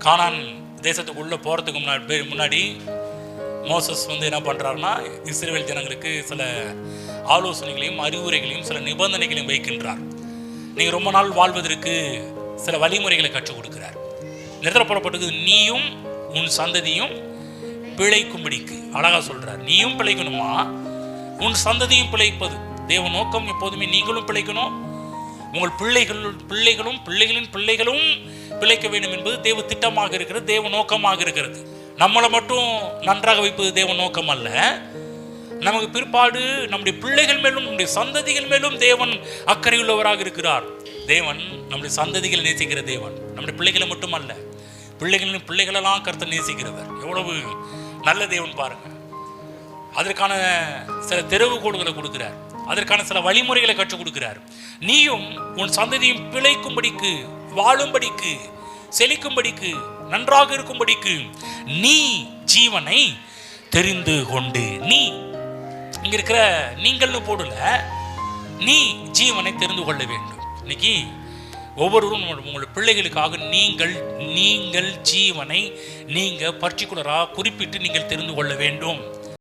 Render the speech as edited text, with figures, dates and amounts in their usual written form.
கானான் தேசத்துக்கு உள்ளே போகிறதுக்கு முன்னாடி மோசஸ் என்ன பண்ணுறாருன்னா இஸ்ரவேல் ஜனங்களுக்கு சில ஆலோசனைகளையும் அறிவுரைகளையும் சில நிபந்தனைகளையும் வைக்கின்றார். நீங்கள் ரொம்ப நாள் வாழ்வதற்கு சில வழிமுறைகளை கற்றுக் கொடுக்கிறார். நிறுத்த போடப்பட்டது நீயும் உன் சந்ததியும் பிழைக்கும்படிக்கு. அழகா சொல்றார், நீயும் பிழைக்கணுமா, உன் சந்ததியும் பிழைப்பது. தேவ நோக்கம் எப்போதுமே நீங்களும் பிழைக்கணும், உங்கள் பிள்ளைகளும் பிள்ளைகளின் பிள்ளைகளும் பிழைக்க வேண்டும் என்பது தேவ திட்டமாக இருக்கிறது, தேவ நோக்கமாக இருக்கிறது. நம்மளை மட்டும் நன்றாக வைப்பது தேவ நோக்கம் அல்ல, நமக்கு பிற்பாடு நம்முடைய பிள்ளைகள் மேலும் நம்முடைய சந்ததிகள் மேலும் தேவன் அக்கறையுள்ளவராக இருக்கிறார். தேவன் நம்முடைய சந்ததிகளை நேசிக்கிற தேவன், நம்முடைய பிள்ளைகளை மட்டும் அல்ல, பிள்ளைகளின் பிள்ளைகளெல்லாம் கர்த்தர் நேசிக்கிறவர். எவ்வளவு நல்ல தேவன் பாருங்க. அதற்கான சில தெருவுகோடுகளை கொடுக்கிறார், அதற்கான சில வழிமுறைகளை கற்றுக் கொடுக்கிறார். நீயும் உன் சந்ததியும் பிழைக்கும்படிக்கு, வாழும்படிக்கு, செழிக்கும்படிக்கு, நன்றாக இருக்கும்படிக்கு நீ ஜீவனை தெரிந்து கொண்டு. நீ இங்க இருக்கிற நீங்கள்னு போடல, நீ ஜீவனை தெரிந்து கொள்ள வேண்டும். இன்னைக்கு ஒவ்வொருவரும் உங்களுடைய பிள்ளைகளுக்காக நீங்கள் ஜீவனை நீங்க பர்டிகுலராக குறிப்பிட்டு நீங்கள் தெரிந்து கொள்ள வேண்டும்.